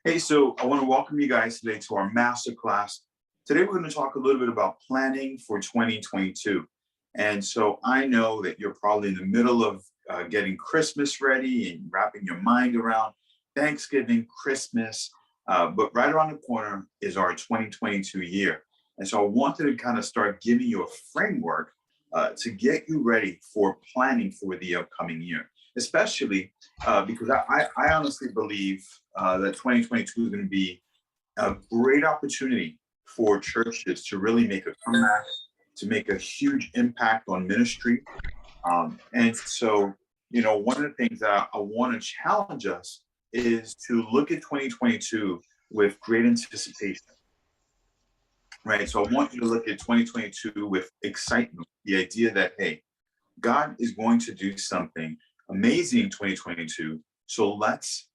Hey, so I want to welcome you guys today to our masterclass. Today, we're going to talk a little bit about planning for 2022. And so I know that you're probably in the middle of getting Christmas ready and wrapping your mind around Thanksgiving, Christmas. But right around the corner is our 2022 year. And so I wanted to kind of start giving you a framework to get you ready for planning for the upcoming year, especially because I honestly believe that 2022 is going to be a great opportunity for churches to really make a comeback, to make a huge impact on ministry. And so, one of the things that I want to challenge us is to look at 2022 with great anticipation, right? So I want you to look at 2022 with excitement, the idea that, hey, God is going to do something amazing in 2022. So let's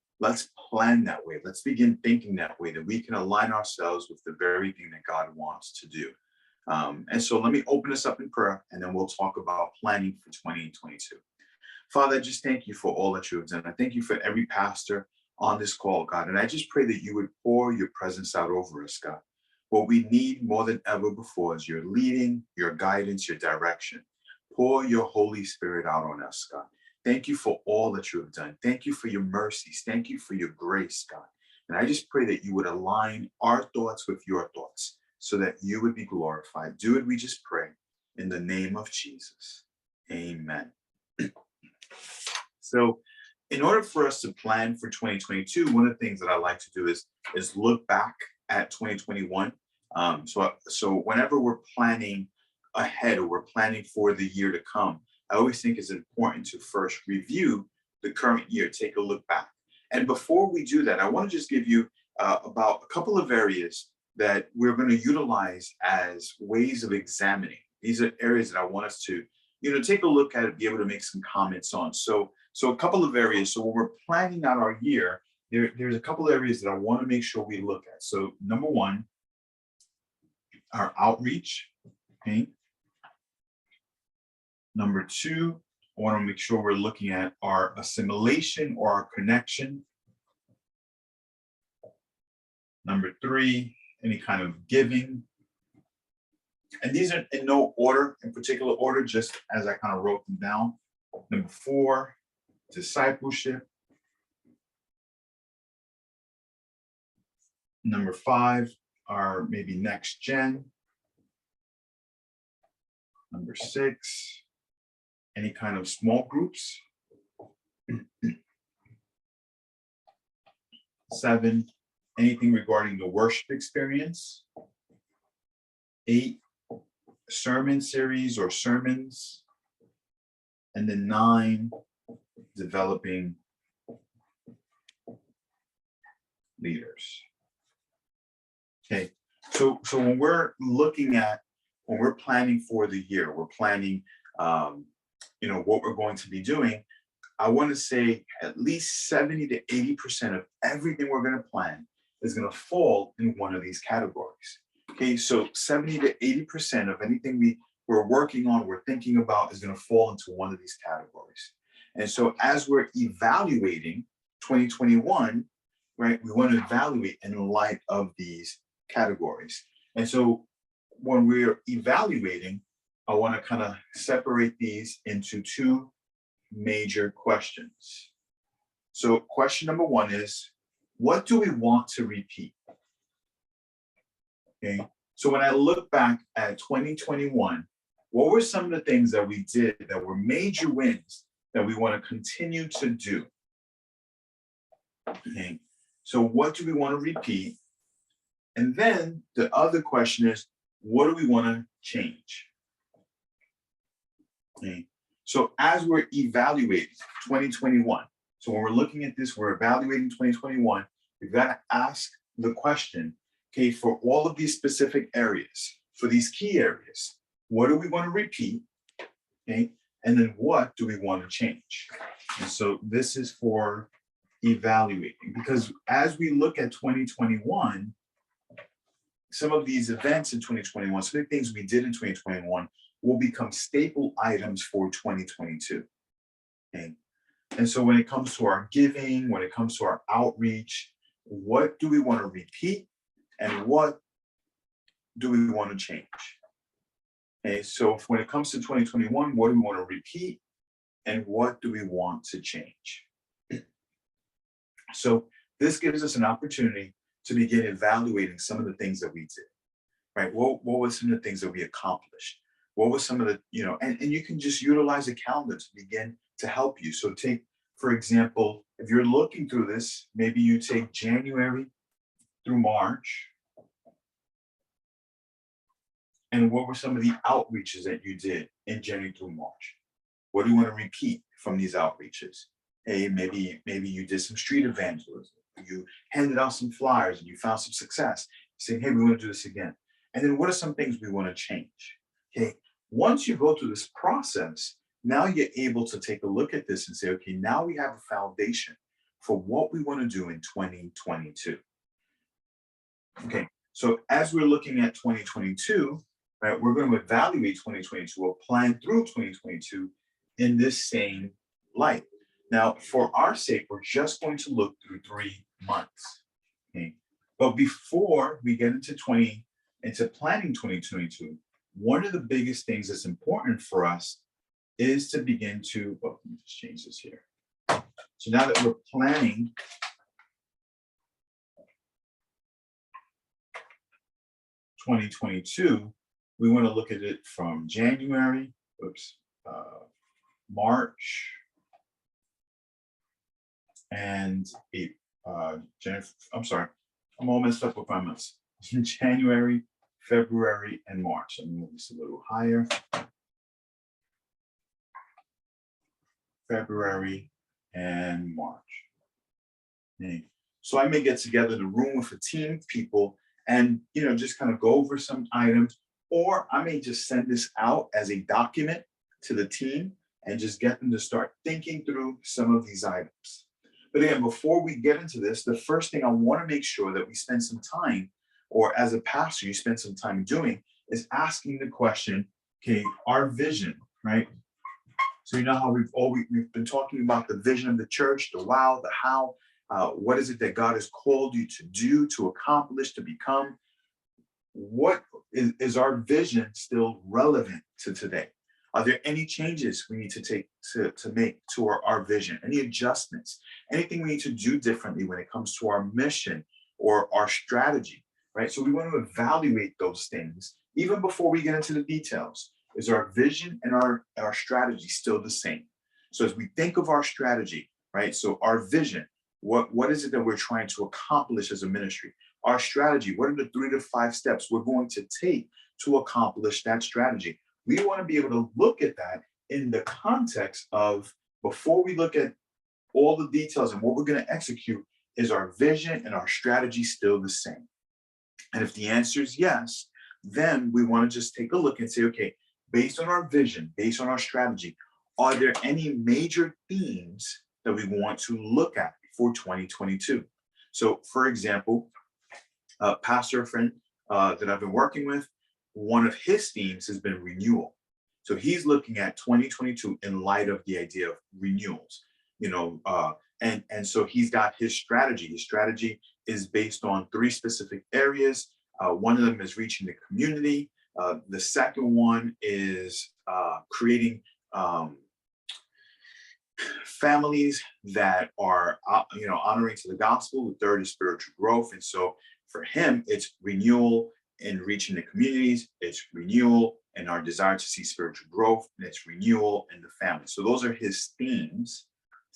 plan that way. Let's begin thinking that way, that we can align ourselves with the very thing that God wants to do. And so let me open this up in prayer, and then we'll talk about planning for 2022. Father, I just thank you for all that you have done. I thank you for every pastor on this call, God. And I just pray that you would pour your presence out over us, God. What we need more than ever before is your leading, your guidance, your direction. Pour your Holy Spirit out on us, God. Thank you for all that you have done. Thank you for your mercies. Thank you for your grace, God. And I just pray that you would align our thoughts with your thoughts so that you would be glorified. Do it, we just pray, in the name of Jesus. Amen. So in order for us to plan for 2022, one of the things that I like to do is look back at 2021. So whenever we're planning ahead or we're planning for the year to come, I always think it's important to first review the current year, take a look back. And before we do that, I want to just give you about a couple of areas that we're going to utilize as ways of examining. These are areas that I want us to, take a look at it, be able to make some comments on. So a couple of areas. So when we're planning out our year, there's a couple of areas that I want to make sure we look at. So number one, our outreach, okay? Number two, I want to make sure we're looking at our assimilation or our connection. Number three, any kind of giving. And these are in no order, in particular order, just as I kind of wrote them down. Number four, discipleship. Number five are maybe next gen. Number six, any kind of small groups. 7, anything regarding the worship experience. 8, sermon series or sermons. And then 9, developing leaders. Okay, so when we're planning for the year, we're planning what we're going to be doing, I want to say at least 70 to 80% of everything we're going to plan is going to fall in one of these categories. Okay, so 70 to 80% of anything we're working on, we're thinking about, is going to fall into one of these categories. And so as we're evaluating 2021, right, we want to evaluate in light of these categories. And so when we're evaluating, I want to kind of separate these into 2 major questions. So question number 1 is, what do we want to repeat? Okay, so when I look back at 2021, what were some of the things that we did that were major wins that we want to continue to do? Okay, so what do we want to repeat? And then the other question is, what do we want to change? Okay, so as we're evaluating 2021, so when we're looking at this, we're evaluating 2021, we've got to ask the question, okay, for all of these specific areas, for these key areas, what do we want to repeat? Okay, and then what do we want to change? And so this is for evaluating, because as we look at 2021, some of these events in 2021, some of the things we did in 2021 will become staple items for 2022. Okay, And so when it comes to our giving, when it comes to our outreach, what do we want to repeat and what do we want to change? Okay, so when it comes to 2021, what do we want to repeat and what do we want to change? So this gives us an opportunity to begin evaluating some of the things that we did, right? What were some of the things that we accomplished? What were some of the, and you can just utilize a calendar to begin to help you. So take, for example, if you're looking through this, maybe you take January through March. And what were some of the outreaches that you did in January through March? What do you want to repeat from these outreaches? Hey, maybe you did some street evangelism. You handed out some flyers and you found some success. Saying, hey, we want to do this again. And then what are some things we want to change? Okay, once you go through this process, now you're able to take a look at this and say, okay, now we have a foundation for what we want to do in 2022. Okay, so as we're looking at 2022, right, we're going to evaluate 2022 or plan through 2022 in this same light. Now, for our sake, we're just going to look through 3 months. Okay, but before we get into planning 2022, one of the biggest things that's important for us is to begin to, let me just change this here. So now that we're planning 2022, we want to look at it from January, March, and I'm sorry, I'm all messed up with my months. January, February, and March. Let me move this a little higher. February and March. Okay. So I may get together in a room with a team of people and just kind of go over some items, or I may just send this out as a document to the team and just get them to start thinking through some of these items. But again, before we get into this, the first thing I want to make sure that we spend some time, or as a pastor, you spend some time doing, is asking the question, okay, our vision, right? So you know how we've been talking about the vision of the church, the why, the how. What is it that God has called you to do, to accomplish, to become? What is our vision still relevant to today? Are there any changes we need to make to our vision? Any adjustments? Anything we need to do differently when it comes to our mission or our strategy, right? So we want to evaluate those things even before we get into the details. Is our vision and our strategy still the same? So as we think of our strategy, right? So our vision, what is it that we're trying to accomplish as a ministry? Our strategy, what are the 3 to 5 steps we're going to take to accomplish that strategy? We want to be able to look at that in the context of, before we look at all the details and what we're going to execute, is our vision and our strategy still the same? And if the answer is yes, then we want to just take a look and say, okay, based on our vision, based on our strategy, are there any major themes that we want to look at for 2022? So for example, pastor friend that I've been working with, one of his themes has been renewal. So he's looking at 2022 in light of the idea of renewals, and so he's got his strategy. His strategy is based on 3 specific areas. One of them is reaching the community. The second one is creating families that are, honoring to the gospel. The third is spiritual growth. And so for him, it's renewal in reaching the communities, it's renewal and our desire to see spiritual growth, and it's renewal in the family. So those are his themes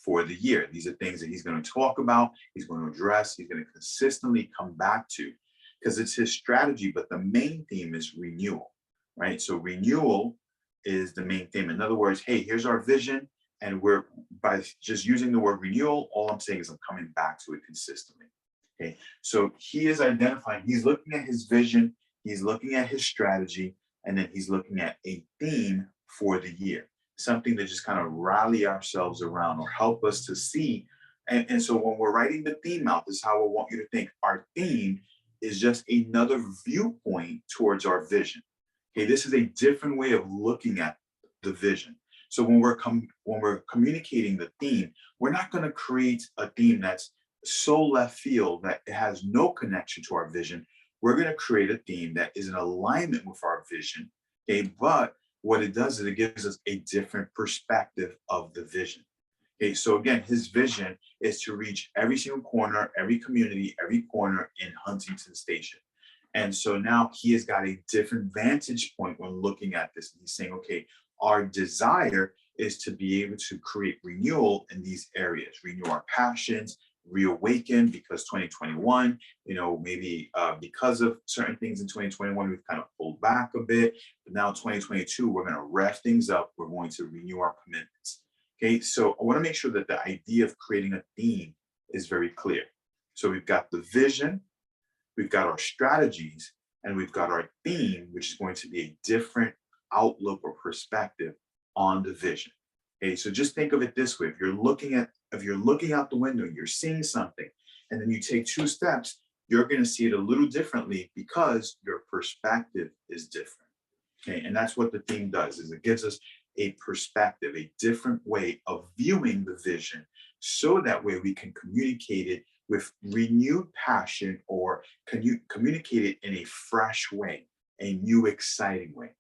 for the year. These are things that he's going to talk about, he's going to address, he's going to consistently come back to, because it's his strategy, but the main theme is renewal, right? So renewal is the main theme. In other words, hey, here's our vision, and we're, by just using the word renewal, all I'm saying is I'm coming back to it consistently. Okay, so he is identifying, he's looking at his vision, he's looking at his strategy, and then he's looking at a theme for the year, something to just kind of rally ourselves around or help us to see. And so when we're writing the theme out, this is how I want you to think. Our theme is just another viewpoint towards our vision. Okay, this is a different way of looking at the vision. So when we're communicating the theme, we're not going to create a theme that's so left field that it has no connection to our vision. We're going to create a theme that is in alignment with our vision. Okay, but what it does is it gives us a different perspective of the vision. Okay, so again, his vision is to reach every single corner, every community, every corner in Huntington Station. And so now he has got a different vantage point when looking at this. And he's saying, okay, our desire is to be able to create renewal in these areas, renew our passions, reawaken, because 2021, maybe because of certain things in 2021, we've kind of pulled back a bit. But now 2022, we're going to rev things up. We're going to renew our commitments. Okay, so I want to make sure that the idea of creating a theme is very clear. So we've got the vision, we've got our strategies, and we've got our theme, which is going to be a different outlook or perspective on the vision. Okay, so just think of it this way. If you're looking out the window, you're seeing something, and then you take 2 steps, you're going to see it a little differently because your perspective is different. Okay, and that's what the theme does, is it gives us a perspective, a different way of viewing the vision, so that way we can communicate it with renewed passion, or can you communicate it in a fresh way, a new, exciting way.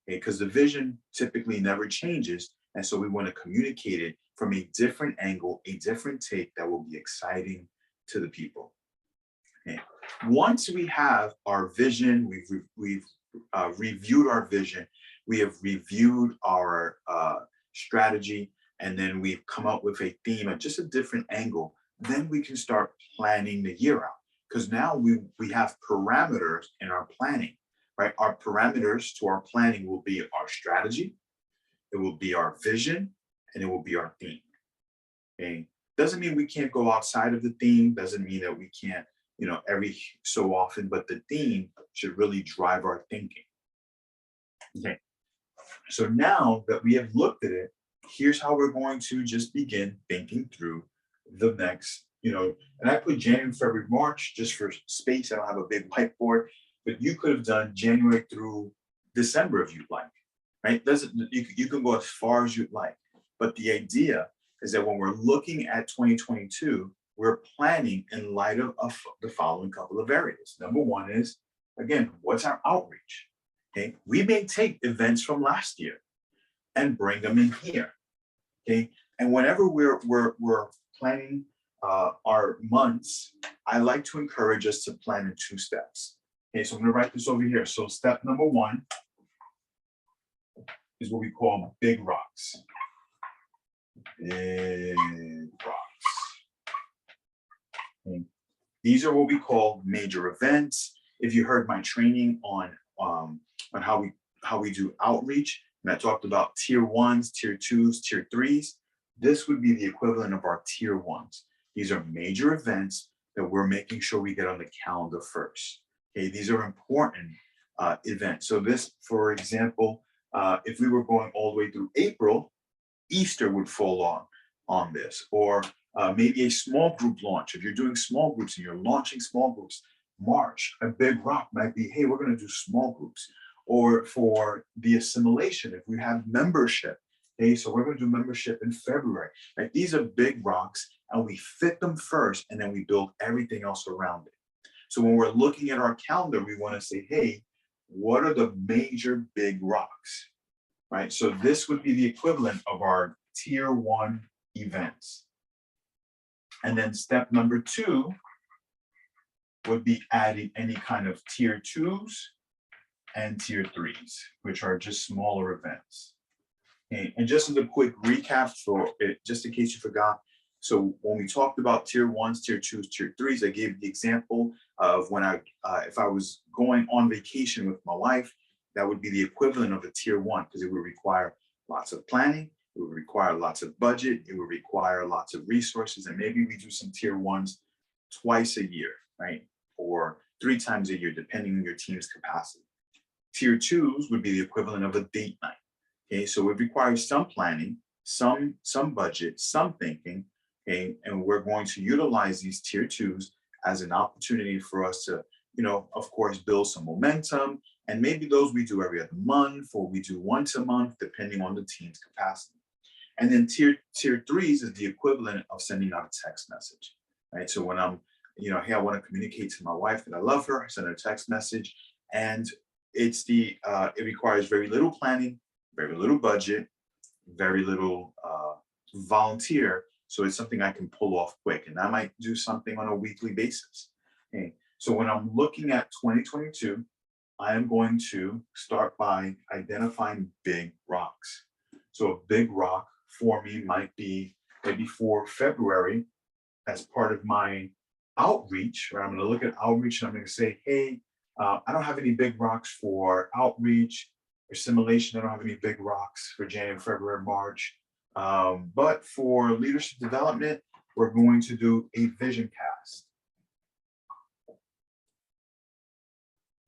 Okay, because the vision typically never changes. And so we want to communicate it from a different angle, a different take that will be exciting to the people. Okay. Once we have our vision, we've reviewed our vision, we have reviewed our strategy, and then we've come up with a theme at just a different angle, then we can start planning the year out. Because now we have parameters in our planning, right? Our parameters to our planning will be our strategy, it will be our vision, and it will be our theme. Okay. Doesn't mean we can't go outside of the theme, doesn't mean that we can't, every so often, but the theme should really drive our thinking. Okay. So now that we have looked at it, here's how we're going to just begin thinking through the next, and I put January, February, March just for space. I don't have a big whiteboard, but you could have done January through December if you'd like, right? You can go as far as you'd like. But the idea is that when we're looking at 2022, we're planning in light of the following couple of areas. Number one is, again, what's our outreach? Okay, we may take events from last year and bring them in here. Okay, and whenever we're planning our months, I like to encourage us to plan in 2 steps. Okay, so I'm going to write this over here. So step number 1 is what we call big rocks. Big rocks. Okay. These are what we call major events. If you heard my training on how we do outreach, and I talked about tier 1s, tier 2s, tier 3s, this would be the equivalent of our tier 1s. These are major events that we're making sure we get on the calendar first. Okay, these are important events. So this, for example, if we were going all the way through April, Easter would fall on this, or maybe a small group launch. If you're doing small groups and you're launching small groups, March, a big rock might be, hey, we're going to do small groups. Or for the assimilation, if we have membership, okay, so we're going to do membership in February. Like, these are big rocks, and we fit them first, and then we build everything else around it. So when we're looking at our calendar, we want to say, hey, what are the major big rocks, right? So this would be the equivalent of our tier 1 events. And then step number 2 would be adding any kind of tier 2s and tier 3s, which are just smaller events. Okay. And just as a quick recap, for it, just in case you forgot, so when we talked about tier 1s, tier 2s, tier 3s, I gave the example of when if I was going on vacation with my wife, that would be the equivalent of a tier 1, because it would require lots of planning, it would require lots of budget, it would require lots of resources, and maybe we do some tier 1s twice a year, right? Or 3 times a year, depending on your team's capacity. Tier 2s would be the equivalent of a date night. Okay, so it requires some planning, some budget, some thinking. Okay, and we're going to utilize these tier 2s as an opportunity for us to, of course, build some momentum. And maybe those we do every other month, or we do once a month, depending on the team's capacity. And then tier threes is the equivalent of sending out a text message, right? So when I'm, hey, I want to communicate to my wife that I love her, I send her a text message, and it requires very little planning, very little budget, very little volunteer. So it's something I can pull off quick, and I might do something on a weekly basis. Okay. So when I'm looking at 2022, I am going to start by identifying big rocks. So a big rock for me might be maybe for February as part of my outreach, where I'm going to look at outreach and I'm going to say, hey, I don't have any big rocks for outreach or simulation. I don't have any big rocks for January, February, March. But for leadership development, we're going to do a vision cast.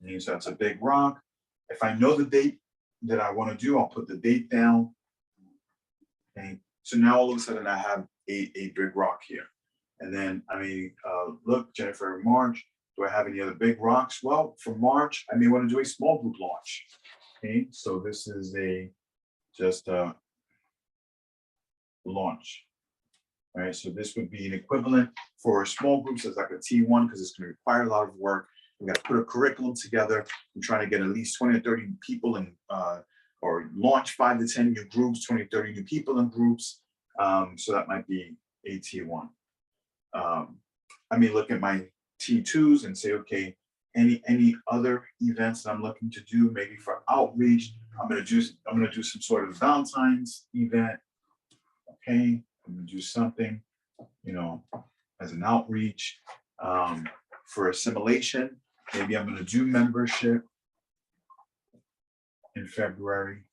And so that's a big rock. If I know the date that I want to do, I'll put the date down. Okay. So now all of a sudden I have a big rock here. And then, look, Jennifer, March, do I have any other big rocks? Well, for March, I may want to do a small group launch. Okay, so this is just a launch. All right, so this would be an equivalent for small groups as like a T1 because it's going to require a lot of work. We got to put a curriculum together. I'm trying to get at least 20 or 30 people in, or launch 5 to 10 new groups, 20 or 30 new people in groups. So that might be a T1. I may look at my T2s and say, okay, any other events that I'm looking to do, maybe for outreach. I'm gonna do some sort of Valentine's event. Okay, I'm gonna do something, as an outreach. For assimilation, maybe I'm gonna do membership in February.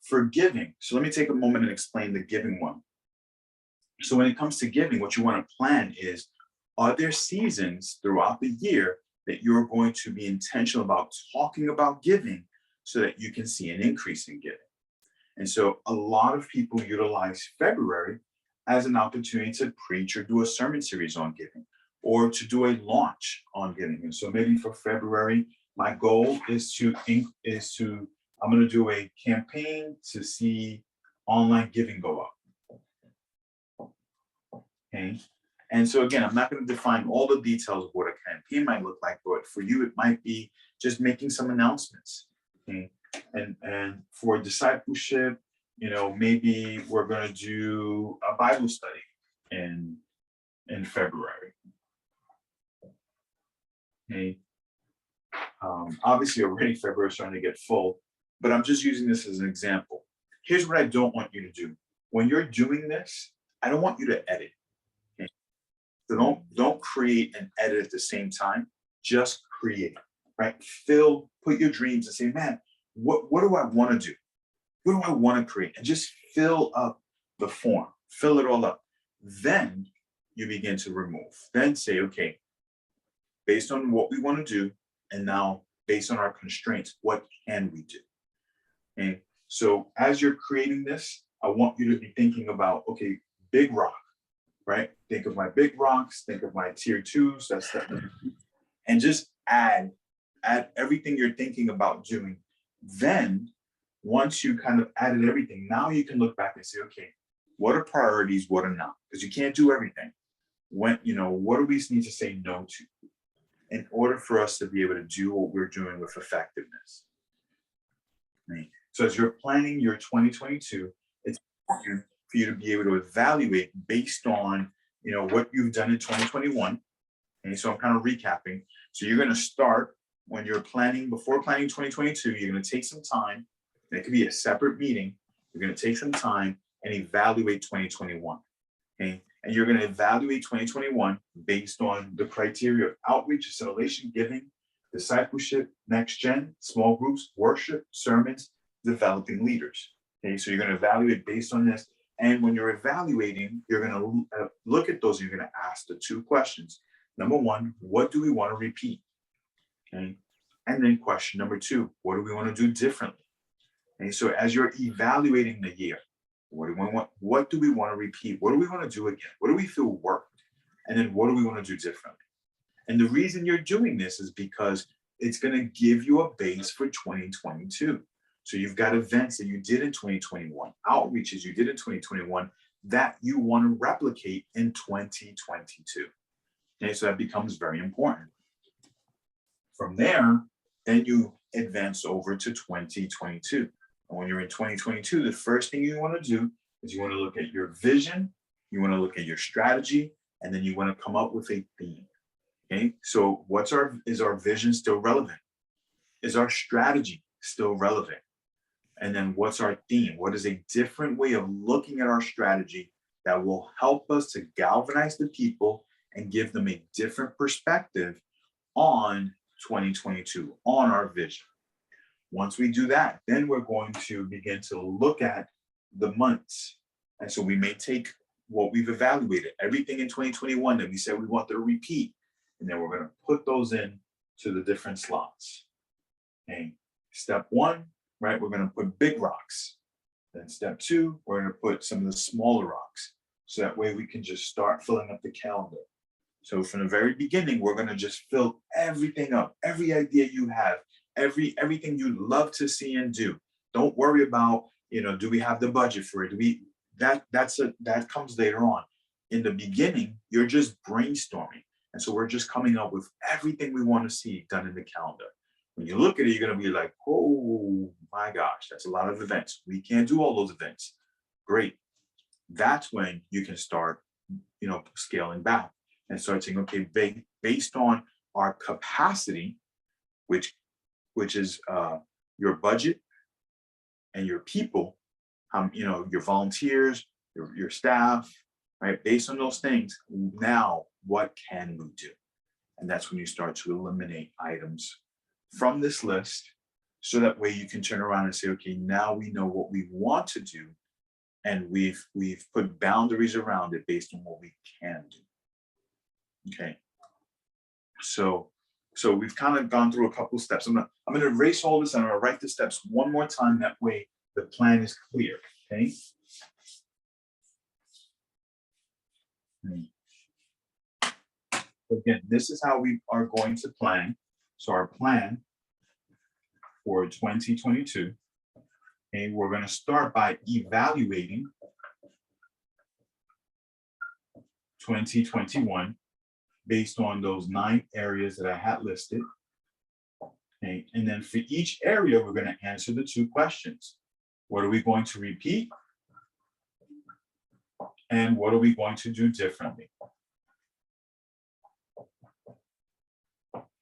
For giving, so let me take a moment and explain the giving one. So when it comes to giving, what you want to plan is, are there seasons throughout the year that you're going to be intentional about talking about giving so that you can see an increase in giving? And so a lot of people utilize February as an opportunity to preach or do a sermon series on giving or to do a launch on giving. And so maybe for February, my goal is I'm going to do a campaign to see online giving go up. Okay. And so again, I'm not going to define all the details of what a campaign might look like, but for you, it might be just making some announcements. Okay. And for discipleship, maybe we're going to do a Bible study in February. Okay. Obviously already February is starting to get full, but I'm just using this as an example. Here's what I don't want you to do. When you're doing this, I don't want you to edit. Okay? So don't create and edit at the same time. Just create, right? Put your dreams and say, man, what do I want to do? What do I want to create? And just fill up the form, fill it all up. Then you begin to remove. Then say, okay, based on what we want to do, and now based on our constraints, what can we do? Okay, so as you're creating this, I want you to be thinking about, okay, big rock, right? Think of my big rocks, think of my tier 2s, and just add everything you're thinking about doing. Then once you kind of added everything, now you can look back and say, okay, what are priorities, what are not? Because you can't do everything. What do we need to say no to in order for us to be able to do what we're doing with effectiveness? Right? So as you're planning your 2022, it's important for you to be able to evaluate based on what you've done in 2021. And so I'm kind of recapping. So you're going to start when you're planning, before planning 2022, you're going to take some time. And it could be a separate meeting. You're going to take some time and evaluate 2021. Okay. And you're going to evaluate 2021 based on the criteria of outreach, assimilation, giving, discipleship, next gen, small groups, worship, sermons, developing leaders. Okay, so you're going to evaluate based on this. And when you're evaluating, you're going to look at those. You're going to ask the 2 questions. Number 1, what do we want to repeat? Okay, and then question number 2, what do we want to do differently? Okay, so as you're evaluating the year, what do we want to repeat? What do we want to do again? What do we feel worked? And then what do we want to do differently? And the reason you're doing this is because it's going to give you a base for 2022. So you've got events that you did in 2021, outreaches you did in 2021 that you want to replicate in 2022. Okay, so that becomes very important. From there, then you advance over to 2022. And when you're in 2022, the first thing you want to do is you want to look at your vision, you want to look at your strategy, and then you want to come up with a theme. Okay, so is our vision still relevant? Is our strategy still relevant? And then what's our theme? What is a different way of looking at our strategy that will help us to galvanize the people and give them a different perspective on 2022, on our vision? Once we do that, then we're going to begin to look at the months. And so we may take what we've evaluated, everything in 2021 that we said we want to repeat, and then we're going to put those in to the different slots. Okay. Step one, right, we're going to put big rocks. Then step two, we're going to put some of the smaller rocks. So that way we can just start filling up the calendar. So from the very beginning, we're going to just fill everything up, every idea you have, everything you'd love to see and do. Don't worry about, do we have the budget for it? That comes later on. In the beginning, you're just brainstorming. And so we're just coming up with everything we want to see done in the calendar. When you look at it, you're going to be like, oh my gosh, that's a lot of events. We can't do all those events. Great. That's when you can start, scaling back and start saying, okay, based on our capacity, which is your budget and your people, your volunteers, your staff, right? Based on those things, now what can we do? And that's when you start to eliminate items from this list, so that way you can turn around and say, okay, now we know what we want to do, and we've put boundaries around it based on what we can do. Okay. So we've kind of gone through a couple steps. I'm gonna erase all this and I'm gonna write the steps one more time. That way the plan is clear. Okay. Again, this is how we are going to plan. So our plan for 2022, okay, we're going to start by evaluating 2021 based on those 9 areas that I had listed. Okay, and then for each area, we're going to answer the 2 questions. What are we going to repeat? And what are we going to do differently?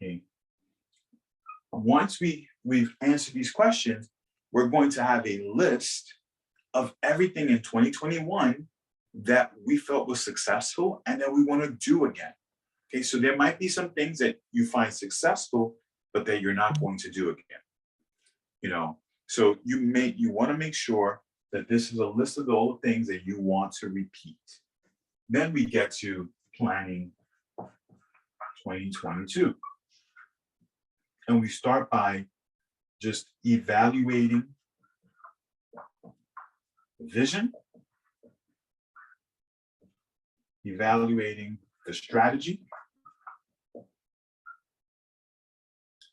Okay. Once we've answered these questions, we're going to have a list of everything in 2021 that we felt was successful and that we want to do again. Okay, so there might be some things that you find successful, but that you're not going to do again. So you want to make sure that this is a list of all the things that you want to repeat. Then we get to planning 2022. And we start by just evaluating vision, evaluating the strategy,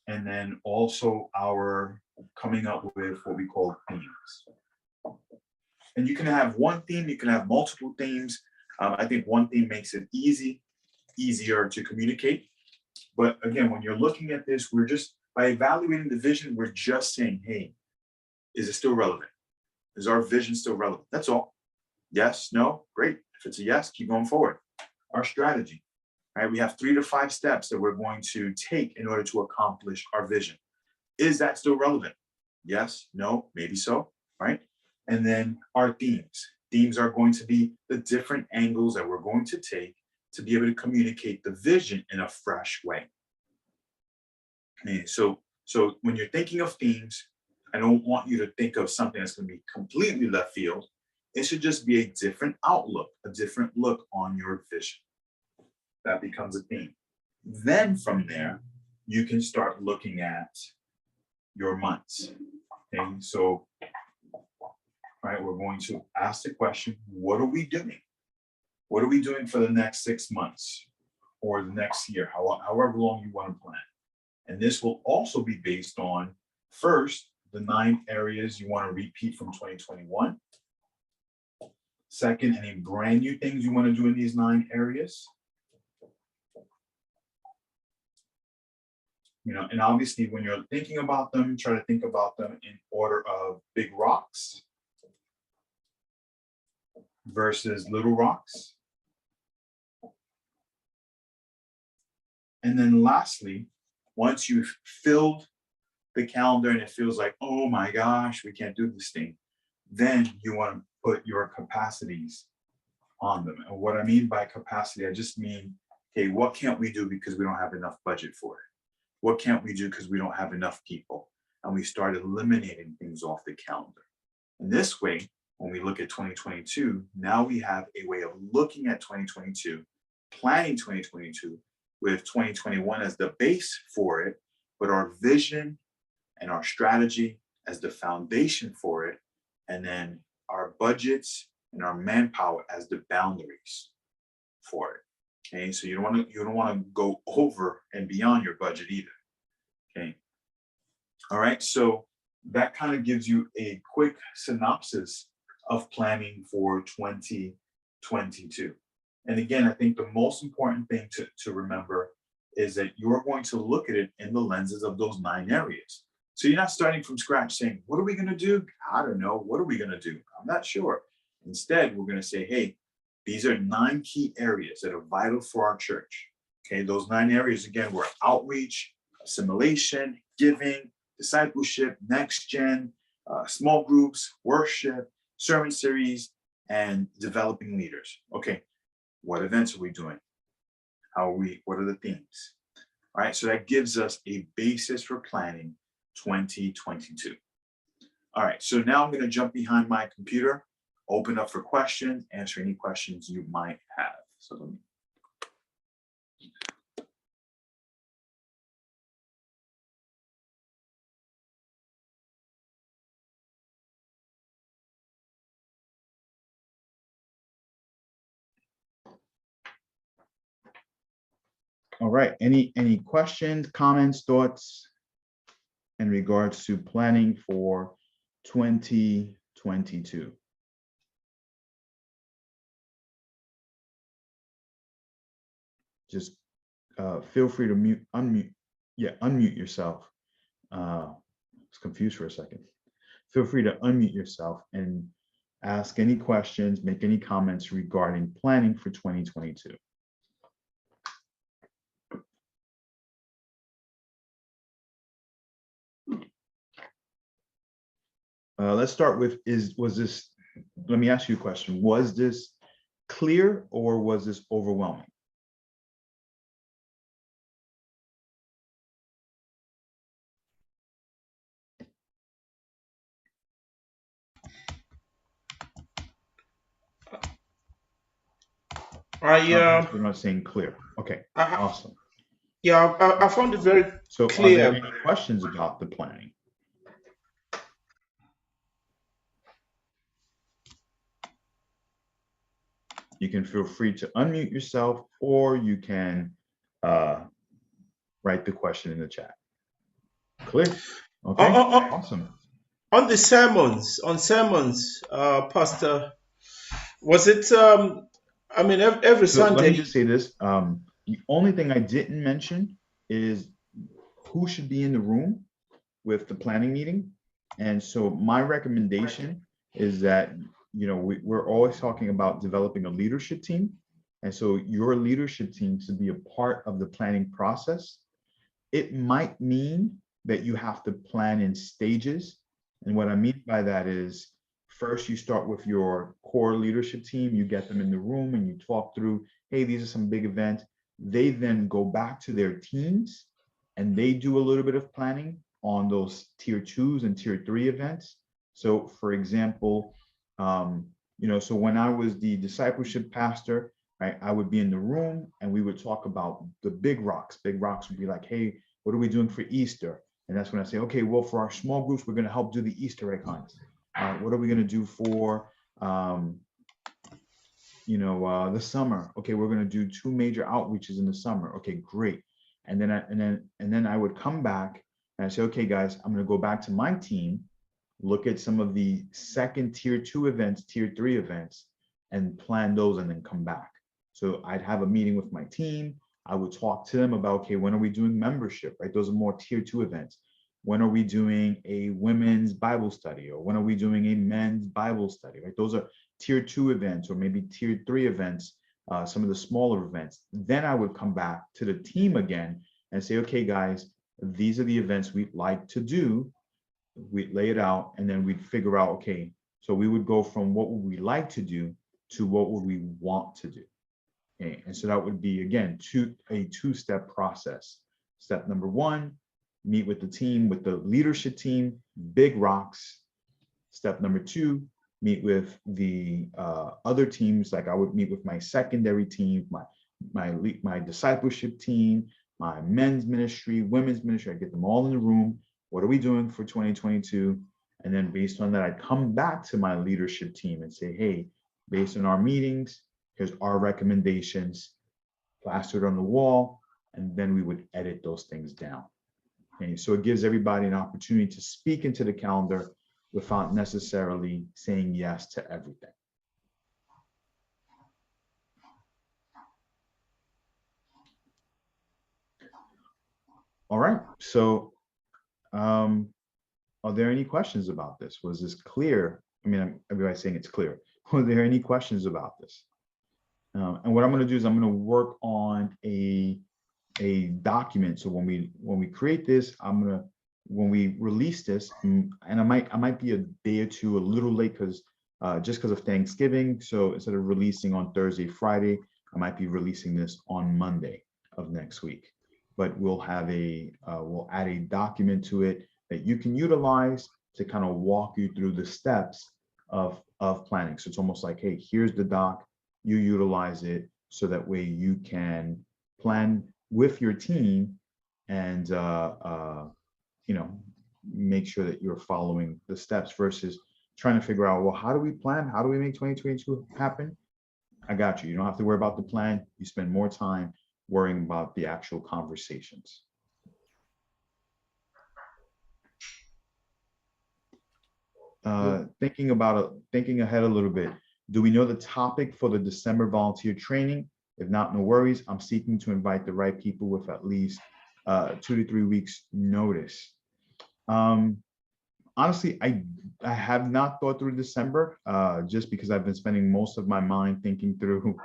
and then also our coming up with what we call themes. And you can have one theme, you can have multiple themes. I think one theme makes it easier to communicate. But again, when you're looking at this, we're just, by evaluating the vision, we're just saying, hey, is it still relevant? Is our vision still relevant? That's all. Yes, no, great. If it's a yes, keep going forward. Our strategy, right? We have 3 to 5 steps that we're going to take in order to accomplish our vision. Is that still relevant? Yes, no, maybe so, right? And then our themes. Themes are going to be the different angles that we're going to take to be able to communicate the vision in a fresh way. Okay, so when you're thinking of themes, I don't want you to think of something that's going to be completely left field. It should just be a different outlook, a different look on your vision. That becomes a theme. Then from there, you can start looking at your months. Okay, so, right, we're going to ask the question, what are we doing? What are we doing for the next 6 months or the next year, however long you want to plan? And this will also be based on, first, the 9 areas you want to repeat from 2021. Second, any brand new things you want to do in these 9 areas. You know, and obviously when you're thinking about them, try to think about them in order of big rocks versus little rocks. And then lastly, once you've filled the calendar and it feels like, oh my gosh, we can't do this thing, then you want to put your capacities on them. And what I mean by capacity, I just mean, okay, what can't we do because we don't have enough budget for it? What can't we do because we don't have enough people? And we start eliminating things off the calendar. And this way, when we look at 2022, now we have a way of looking at 2022, planning 2022 with 2021 as the base for it, but our vision and our strategy as the foundation for it, and then our budgets and our manpower as the boundaries for it. Okay, so you don't want to go over and beyond your budget either. Okay. All right, so that kind of gives you a quick synopsis of planning for 2022. And again, I think the most important thing to remember is that you're going to look at it in the lenses of those 9 areas. So you're not starting from scratch saying, what are we going to do? I don't know. What are we going to do? I'm not sure. Instead, we're going to say, hey, these are 9 key areas that are vital for our church. Okay, those 9 areas, again, were outreach, assimilation, giving, discipleship, next gen, small groups, worship, sermon series, and developing leaders. Okay, what events are we doing? What are the themes? All right, so that gives us a basis for planning 2022. All right, so now I'm going to jump behind my computer, open up for questions, answer any questions you might have. So let me. All right, any questions, comments, thoughts in regards to planning for 2022? Just feel free to unmute yourself. I was confused for a second. Feel free to unmute yourself and ask any questions, make any comments regarding planning for 2022. Let's start with, let me ask you a question. Was this clear or was this overwhelming? We're not saying clear. Okay, awesome. Yeah, I found it very So clear. Are there any questions about the planning? You can feel free to unmute yourself, or you can write the question in the chat. Clear? Okay, awesome. On the sermons, Pastor, was it, I mean, every So Sunday. let me just say this. The only thing I didn't mention is who should be in the room with the planning meeting. And so my recommendation is that, you know, we're always talking about developing a leadership team. And so your leadership team should be a part of the planning process. It might mean that you have to plan in stages. And what I mean by that is, first you start with your core leadership team, you get them in the room and you talk through, hey, these are some big events. They then go back to their teams and they do a little bit of planning on those tier 2s and tier 3 events. So for example, you know, so when I was the discipleship pastor, right, I would be in the room and we would talk about the big rocks. Big rocks would be like, hey, what are we doing for Easter? And that's when I say, okay, well, for our small groups, we're going to help do the Easter egg hunts. What are we going to do for, you know, the summer? Okay, we're going to do 2 major outreaches in the summer. Okay, great. And then I would come back And I say, okay, guys, I'm going to go back to my team, look at some of the second tier 2 events, tier 3 events, and plan those and then come back. So I'd have a meeting with my team. I would talk to them about, okay, when are we doing membership, right? Those are more tier 2 events. When are we doing a women's Bible study? Or when are we doing a men's Bible study, right? Those are tier 2 events, or maybe tier 3 events, some of the smaller events. Then I would come back to the team again and say, okay, guys, these are the events we'd like to do. We'd lay it out, and then we'd figure out, okay, so we would go from what would we like to do to what would we want to do. Okay? And so that would be, again, a two-step process. Step number 1, meet with the team, with the leadership team, big rocks. Step number 2, meet with the other teams. Like I would meet with my secondary team, my discipleship team, my men's ministry, women's ministry. I get them all in the room. What are we doing for 2022? And then based on that, I'd come back to my leadership team and say, hey, based on our meetings, here's our recommendations, plastered on the wall, and then we would edit those things down. Okay, so it gives everybody an opportunity to speak into the calendar without necessarily saying yes to everything. All right, so are there any questions about this? Was this clear? I mean, everybody's saying it's clear. Were there any questions about this? And what I'm going to do is I'm going to work on a document. So when we create this, when we release this, and I might be a day or two a little late because just because of Thanksgiving. So instead of releasing on Thursday, Friday, I might be releasing this on Monday of next week. But we'll have we'll add a document to it that you can utilize to kind of walk you through the steps of planning. So it's almost like, hey, here's the doc, you utilize it so that way you can plan with your team and make sure that you're following the steps versus trying to figure out, well, how do we plan? How do we make 2022 happen? I got you. You don't have to worry about the plan. You spend more time worrying about the actual conversations. Thinking ahead a little bit, do we know the topic for the December volunteer training? If not, no worries. I'm seeking to invite the right people with at least 2 to 3 weeks notice. Honestly, I have not thought through December just because I've been spending most of my mind thinking through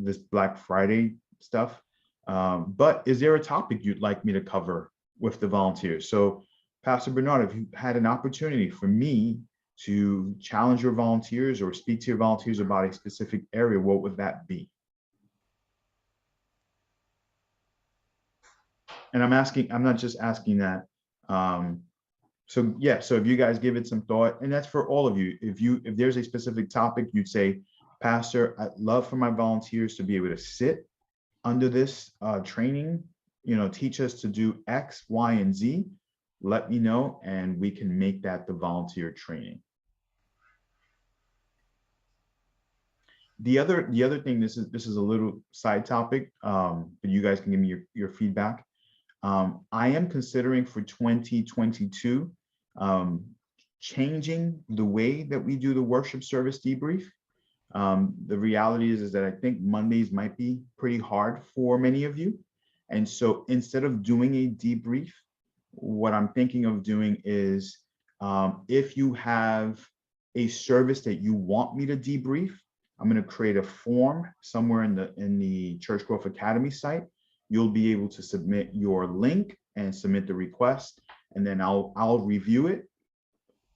this Black Friday stuff. But is there a topic you'd like me to cover with the volunteers? So Pastor Bernard, if you had an opportunity for me to challenge your volunteers or speak to your volunteers about a specific area, what would that be? And I'm not just asking that. So yeah, so if you guys give it some thought, and that's for all of you, if there's a specific topic, you'd say, Pastor, I'd love for my volunteers to be able to sit under this training, teach us to do X, Y, and Z. Let me know, and we can make that the volunteer training. The other thing, this is a little side topic, but you guys can give me your feedback. I am considering for 2022 changing the way that we do the worship service debrief. The reality is that I think Mondays might be pretty hard for many of you. And so instead of doing a debrief, what I'm thinking of doing is if you have a service that you want me to debrief, I'm going to create a form somewhere in the Church Growth Academy site. You'll be able to submit your link and submit the request, and then I'll review it,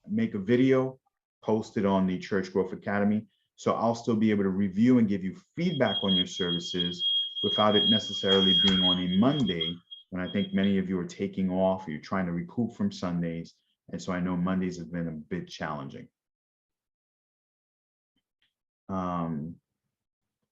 make a video, post it on the Church Growth Academy. So I'll still be able to review and give you feedback on your services without it necessarily being on a Monday, when I think many of you are taking off, or you're trying to recoup from Sundays. And so I know Mondays have been a bit challenging.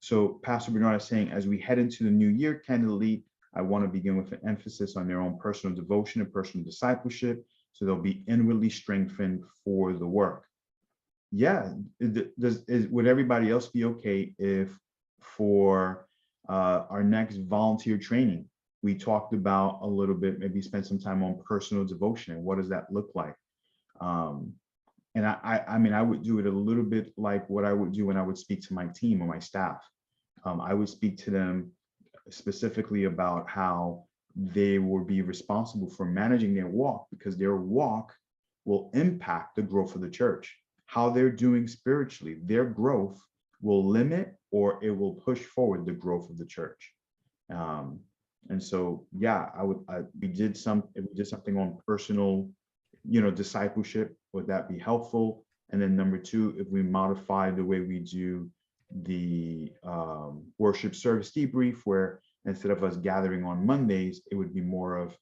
So Pastor Bernard is saying, as we head into the new year, candidly, I want to begin with an emphasis on their own personal devotion and personal discipleship, so they'll be inwardly strengthened for the work. Yeah, would everybody else be okay if for our next volunteer training, We talked about a little bit, maybe spend some time on personal devotion and what does that look like. And I mean, I would do it a little bit like what I would do when I would speak to my team or my staff. I would speak to them specifically about how they will be responsible for managing their walk, because their walk will impact the growth of the church. How they're doing spiritually, their growth will limit or it will push forward the growth of the church. And so, yeah, if we did something on personal, discipleship, would that be helpful? And then number two, if we modify the way we do the worship service debrief, where instead of us gathering on Mondays, it would be more of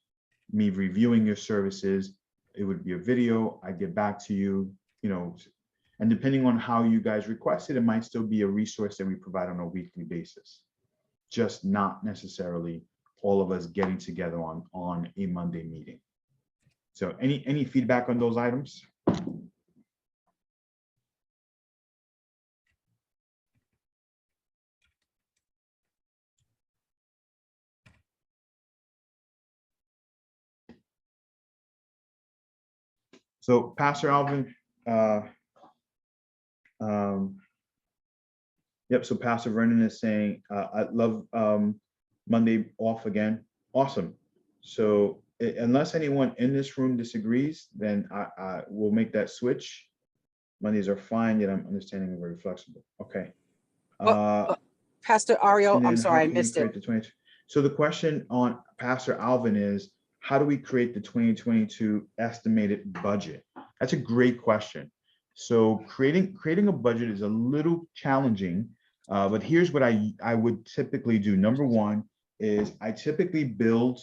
me reviewing your services. It would be a video. I get back to you, and depending on how you guys request it, it might still be a resource that we provide on a weekly basis, just not necessarily all of us getting together on a Monday meeting. So any feedback on those items? So Pastor Alvin, yep, so Pastor Vernon is saying, I love Monday off again. Awesome. So unless anyone in this room disagrees, then I will make that switch. Mondays are fine, yet I'm understanding and very flexible. Okay. Pastor Ariel, And then I'm how sorry, I can we missed create it. the 20 So the question on Pastor Alvin is, how do we create the 2022 estimated budget? That's a great question. So creating a budget is a little challenging, but here's what I would typically do. Number one is I typically build.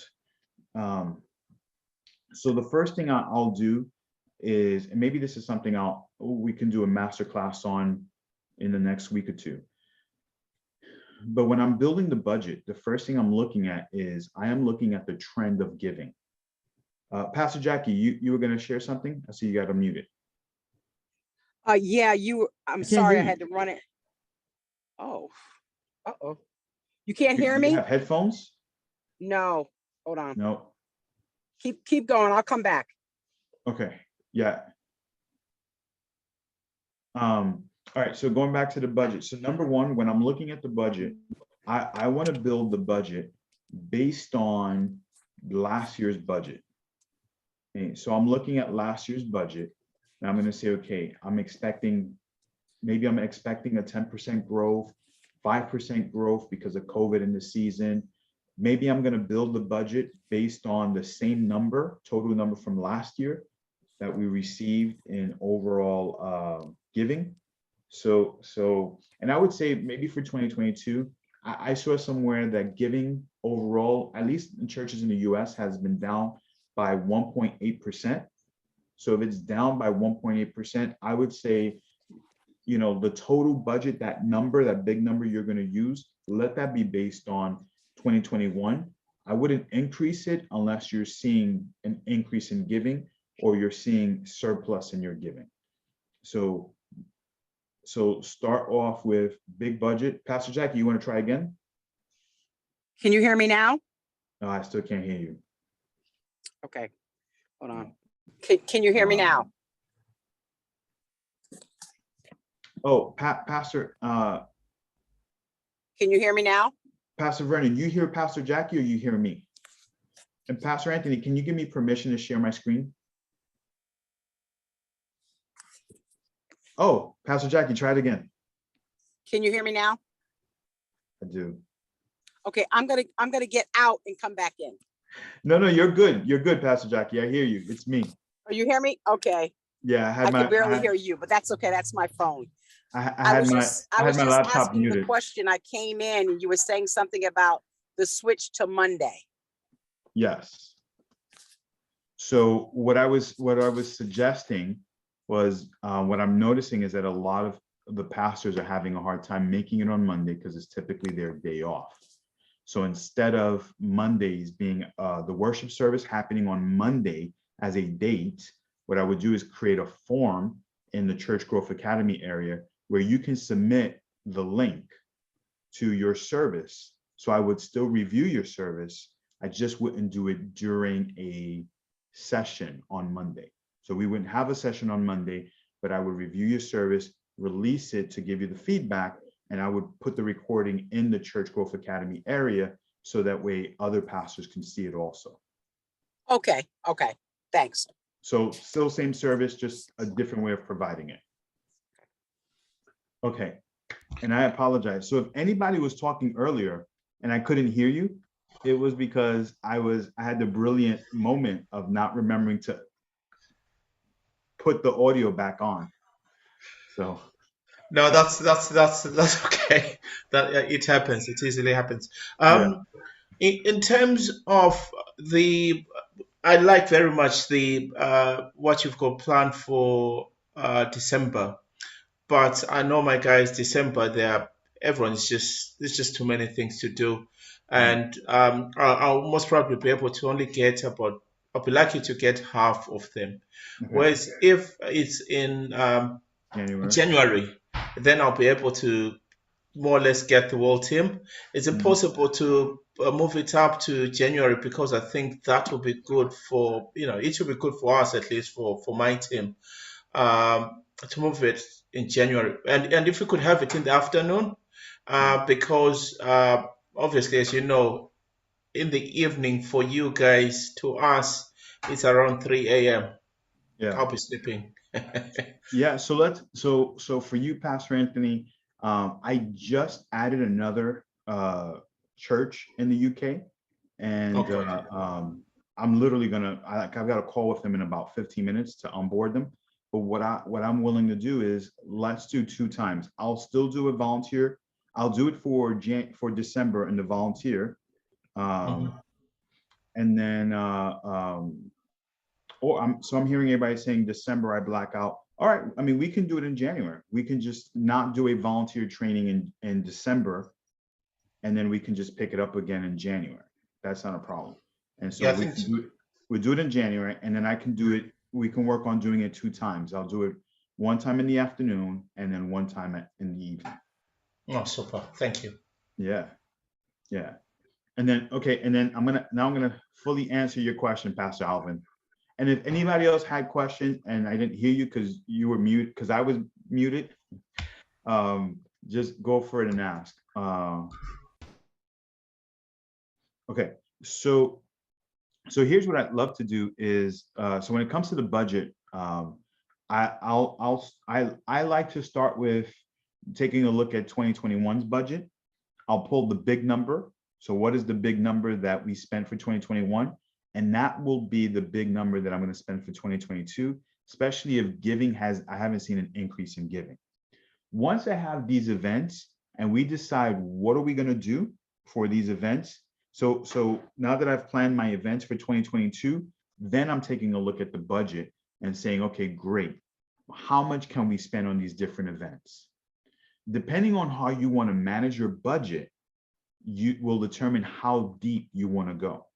So the first thing I'll do is, and maybe this is something we can do a masterclass on in the next week or two. But when I'm building the budget, the first thing I'm looking at is I am looking at the trend of giving. Pastor Jackie, you were going to share something? I see you got unmuted. Yeah, I'm sorry, I had to run it. Oh, uh-oh. You can't hear Do me? you have headphones? No, hold on. No. Keep going, I'll come back. Okay, yeah. All right, so going back to the budget. So number one, when I'm looking at the budget, I want to build the budget based on last year's budget. Okay, so I'm looking at last year's budget, and I'm going to say, okay, maybe I'm expecting a 10% growth, 5% growth because of COVID in the season. Maybe I'm going to build the budget based on the same total number from last year that we received in overall giving. And I would say maybe for 2022, I saw somewhere that giving overall, at least in churches in the US, has been down by 1.8%. So if it's down by 1.8%, I would say, the total budget, that big number you're going to use, let that be based on 2021. I wouldn't increase it unless you're seeing an increase in giving or you're seeing surplus in your giving. So start off with big budget. Pastor Jackie, you want to try again? Can you hear me now? No, I still can't hear you. Okay, hold on. Can you hear me now? Oh, Pastor. Can you hear me now? Pastor Vernon, you hear Pastor Jackie or you hear me? And Pastor Anthony, can you give me permission to share my screen? Oh, Pastor Jackie, try it again. Can you hear me now? I do. Okay, I'm gonna get out and come back in. No, you're good. You're good, Pastor Jackie. I hear you. It's me. Oh, you hear me? Okay. Yeah, I can barely hear you, but that's okay. That's my phone. I was just laptop asking muted. the question. I came in and you were saying something about the switch to Monday. Yes. So what I was suggesting was what I'm noticing is that a lot of the pastors are having a hard time making it on Monday because it's typically their day off. So instead of Mondays being the worship service happening on Monday as a date, what I would do is create a form in the Church Growth Academy area where you can submit the link to your service. So I would still review your service, I just wouldn't do it during a session on Monday. So we wouldn't have a session on Monday, but I would review your service, release it to give you the feedback, and I would put the recording in the Church Growth Academy area so that way other pastors can see it also. Okay, thanks. So still same service, just a different way of providing it. Okay, and I apologize. So if anybody was talking earlier and I couldn't hear you, it was because I had the brilliant moment of not remembering to put the audio back on. So No, that's okay. That it happens. It easily happens. yeah. In terms of I like very much the what you've got planned for December, but I know my guys, December, everyone's there's just too many things to do, and I'll most probably be able to only get about. I'll be lucky to get half of them. Okay. Whereas if it's in January, then I'll be able to more or less get the whole team. Is it possible to move it up to January? Because I think that will be good for, it will be good for us, at least for my team, to move it in January. And if we could have it in the afternoon, because obviously, as you know, in the evening for you guys, to us, it's around 3 a.m. Yeah. I'll be sleeping. Yeah. So for you, Pastor Anthony, I just added another church in the UK, and Okay. I'm literally I've got a call with them in about 15 minutes to onboard them. But what I'm willing to do is let's do 2 times. I'll still do a volunteer. I'll do it for December in the volunteer, and then so I'm hearing everybody saying December I black out. All right, I mean, we can do it in January. We can just not do a volunteer training in December, and then we can just pick it up again in January. That's not a problem. And so Yeah, we do it in January, and then I can do it. We can work on doing it 2 times. I'll do it 1 time in the afternoon and then 1 time in the evening. Oh, super. Thank you. Yeah. And then, okay, and then I'm gonna fully answer your question, Pastor Alvin. And if anybody else had questions and I didn't hear you because you were muted, because I was muted, just go for it and ask. Okay, so here's what I'd love to do is, so when it comes to the budget, I like to start with taking a look at 2021's budget. I'll pull the big number. So what is the big number that we spent for 2021? And that will be the big number that I'm going to spend for 2022, especially if giving I haven't seen an increase in giving. Once I have these events and we decide what are we going to do for these events. So now that I've planned my events for 2022, then I'm taking a look at the budget and saying, okay, great. How much can we spend on these different events? Depending on how you want to manage your budget, you will determine how deep you want to go.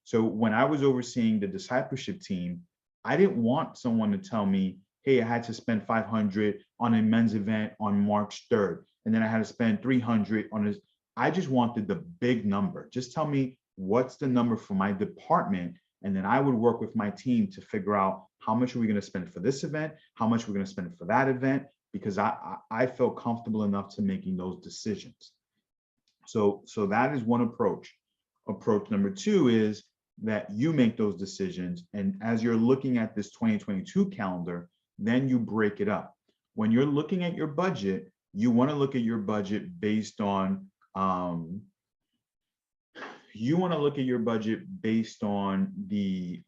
So when I was overseeing the discipleship team, I didn't want someone to tell me, hey, I had to spend 500 on a men's event on March 3rd, and then I had to spend 300 on this. I just wanted the big number. Just tell me what's the number for my department, and then I would work with my team to figure out how much are we going to spend for this event, how much we're going to spend for that event, because I felt comfortable enough to making those decisions. So that is one approach. Approach number 2 is that you make those decisions. And as you're looking at this 2022 calendar, then you break it up. When you're looking at your budget, you want to look at your budget based on, the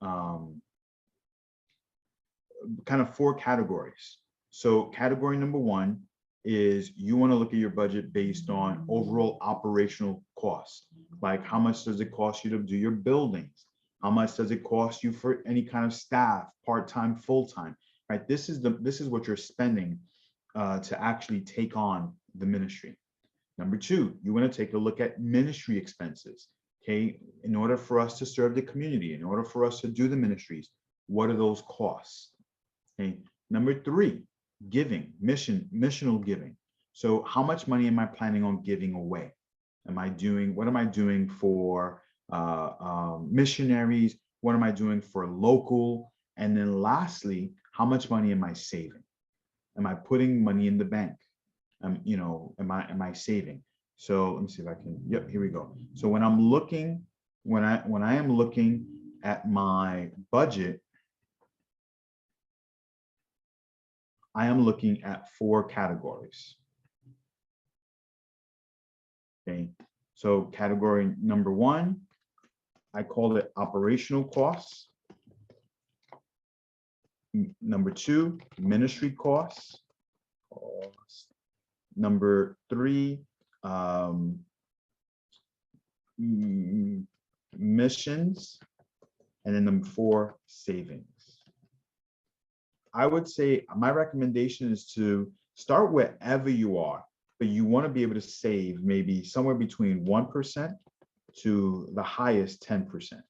kind of 4 categories. So category number 1 is you want to look at your budget based on overall operational costs. Like how much does it cost you to do your buildings? How much does it cost you for any kind of staff, part-time, full-time, right? This is what you're spending to actually take on the ministry. Number 2, you want to take a look at ministry expenses. Okay, in order for us to serve the community, in order for us to do the ministries, what are those costs? Okay. Number 3, giving, missional giving. So how much money am I planning on giving away? What am I doing for missionaries? What am I doing for local? And then lastly, how much money am I saving? Am I putting money in the bank? You know, am I saving? So let me see if I can, yep, here we go. So when I'm looking, when I am looking at my budget, I am looking at 4 categories. Okay, so category number 1, I call it operational costs. Number 2, ministry costs. Number 3, missions. And then number 4, savings. I would say my recommendation is to start wherever you are, but you want to be able to save maybe somewhere between 1% to the highest 10%.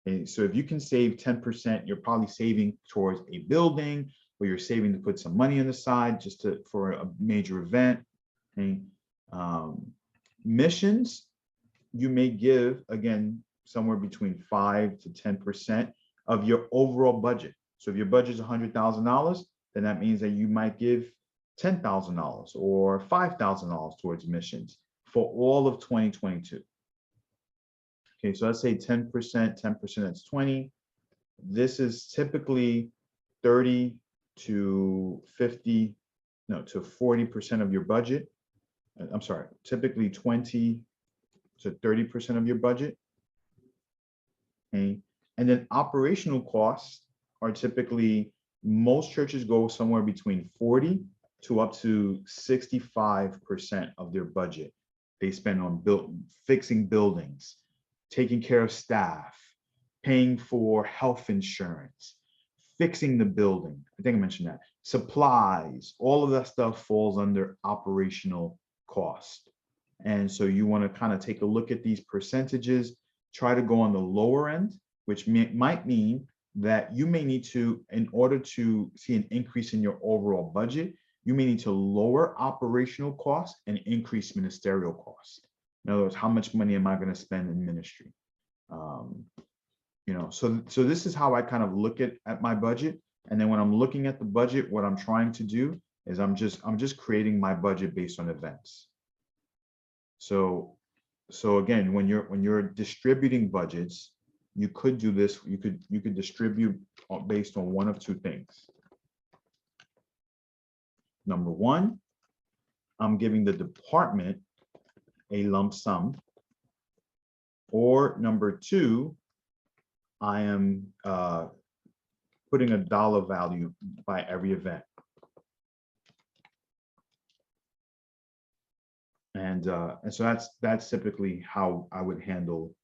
And so if you can save 10%, you're probably saving towards a building, or you're saving to put some money on the side just for a major event. Okay. Missions, you may give, again, somewhere between 5 to 10% of your overall budget. So if your budget is $100,000, then that means that you might give $10,000 or $5,000 towards missions for all of 2022. Okay, so let's say 10%, 10%, that's 20. This is typically 30 to 50, no, to 40% of your budget. I'm sorry, typically 20 to 30% of your budget. Okay, and then operational costs are typically, most churches go somewhere between 40 to up to 65% of their budget. They spend on fixing buildings, taking care of staff, paying for health insurance, fixing the building. I think I mentioned that. Supplies, all of that stuff falls under operational cost. And so you want to kind of take a look at these percentages, try to go on the lower end, which might mean that you may need to, in order to see an increase in your overall budget, you may need to lower operational costs and increase ministerial costs. In other words, how much money am I going to spend in ministry? You know, so this is how I kind of look at my budget. And then when I'm looking at the budget, what I'm trying to do is I'm just creating my budget based on events. So again, when you're distributing budgets, you could do this. You could distribute based on one of 2 things. Number 1, I'm giving the department a lump sum. Or number 2, I am putting a dollar value by every event. And so that's typically how I would handle.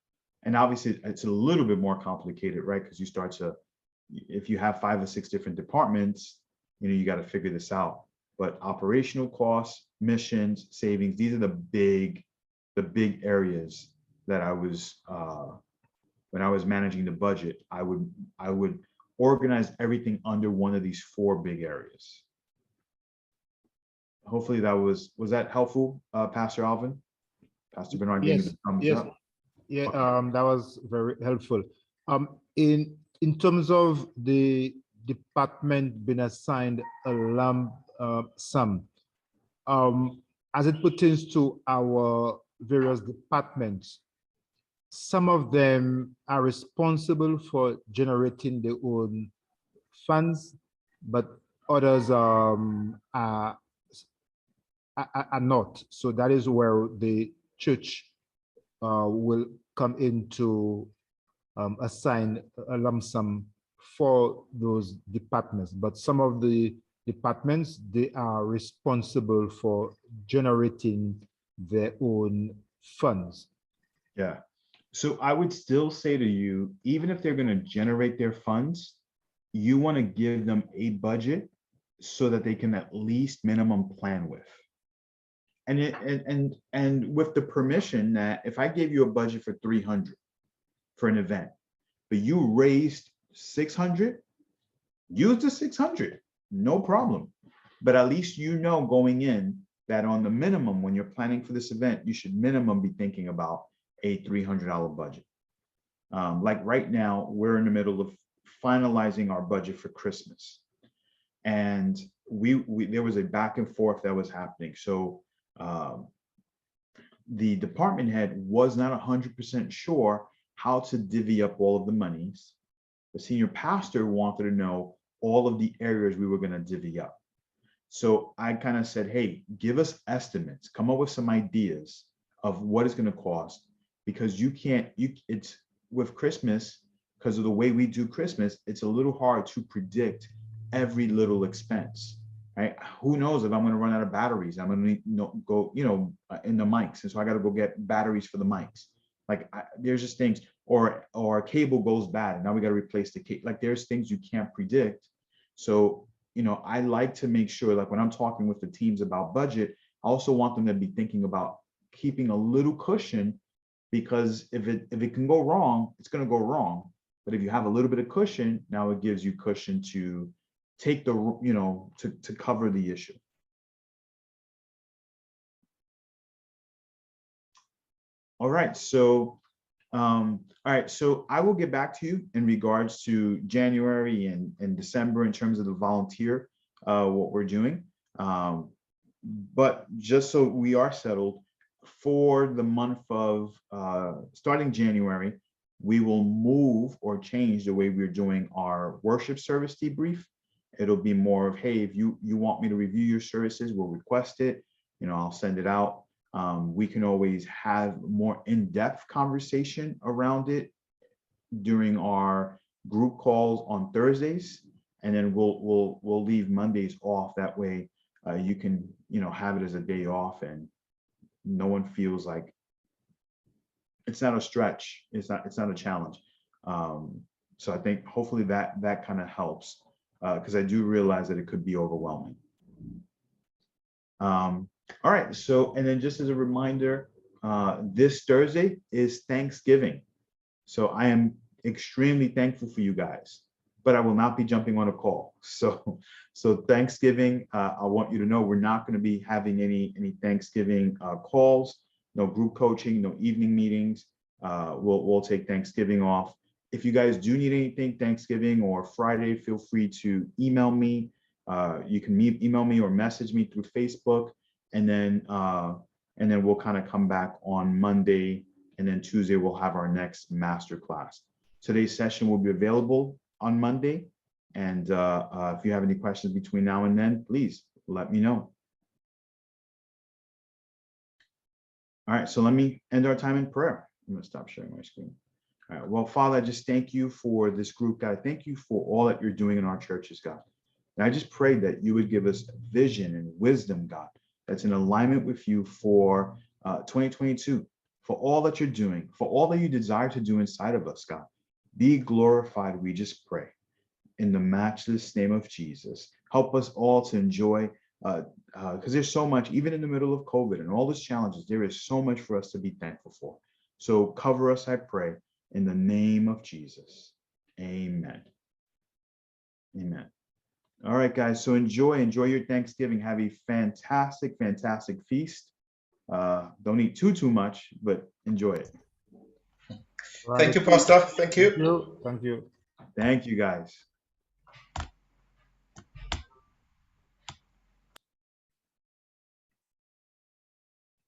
And obviously it's a little bit more complicated, right? Because you start to, if you have 5 or 6 different departments, you know, you got to figure this out. But operational costs, missions, savings, these are the big areas that I was, when I was managing the budget, I would organize everything under one of these 4 big areas. Hopefully that was that helpful, Pastor Alvin? Pastor Bernard gave me the thumbs up. Yeah, Okay. that was very helpful. In terms of the department being assigned a lump sum, as it pertains to our various departments, some of them are responsible for generating their own funds, but others are not. So that is where the church will come in to assign a lump sum for those departments. But some of the departments, they are responsible for generating their own funds. Yeah. So I would still say to you, even if they're going to generate their funds, you want to give them a budget so that they can at least minimum plan with. And with the permission that if I gave you a budget for 300 for an event, but you raised 600, use the 600, no problem. But at least you know going in that on the minimum, when you're planning for this event, you should minimum be thinking about a $300 budget. Like right now, we're in the middle of finalizing our budget for Christmas. And there was a back and forth that was happening. So the department head was not 100% sure how to divvy up all of the monies. The senior pastor wanted to know all of the areas we were going to divvy up. So I kind of said, hey, give us estimates, come up with some ideas of what it's going to cost, because it's with Christmas, because of the way we do Christmas, it's a little hard to predict every little expense, right? Who knows if I'm going to run out of batteries? I'm going to need go, in the mics. And so I got to go get batteries for the mics. Like there's just things, or a cable goes bad and now we got to replace the cable. Like there's things you can't predict. So, I like to make sure, like when I'm talking with the teams about budget, I also want them to be thinking about keeping a little cushion, because if it can go wrong, it's going to go wrong. But if you have a little bit of cushion, now it gives you cushion to take the, to cover the issue. All right, so I will get back to you in regards to January and December in terms of the volunteer, what we're doing. But just so we are settled, for the month of starting January, we will move or change the way we're doing our worship service debrief. It'll be more of, hey, if you want me to review your services, we'll request it. I'll send it out. We can always have more in-depth conversation around it during our group calls on Thursdays, and then we'll leave Mondays off. That way, you can have it as a day off, and no one feels like it's not a stretch. It's not a challenge. So I think hopefully that kind of helps, because I do realize that it could be overwhelming. All right, so, and then just as a reminder, this Thursday is Thanksgiving. So I am extremely thankful for you guys, but I will not be jumping on a call. So Thanksgiving, I want you to know we're not going to be having any Thanksgiving calls, no group coaching, no evening meetings. We'll take Thanksgiving off. If you guys do need anything Thanksgiving or Friday, feel free to email me. You can email me or message me through Facebook. And then we'll kind of come back on Monday, and then Tuesday we'll have our next master class. Today's session will be available on Monday, and if you have any questions between now and then, please let me know. All right, so let me end our time in prayer. I'm going to stop sharing my screen. All right, well, Father, I just thank you for this group, God. Thank you for all that you're doing in our churches, God. And I just pray that you would give us vision and wisdom, God, that's in alignment with you for 2022, for all that you're doing, for all that you desire to do inside of us, God. Be glorified, we just pray. In the matchless name of Jesus, help us all to enjoy, because there's so much, even in the middle of COVID and all these challenges, there is so much for us to be thankful for. So cover us, I pray, in the name of Jesus. Amen. Amen. All right, guys. So enjoy your Thanksgiving. Have a fantastic feast. Don't eat too much, but enjoy it. Thank you, Pastor. Thank you. Thank you. Thank you, guys.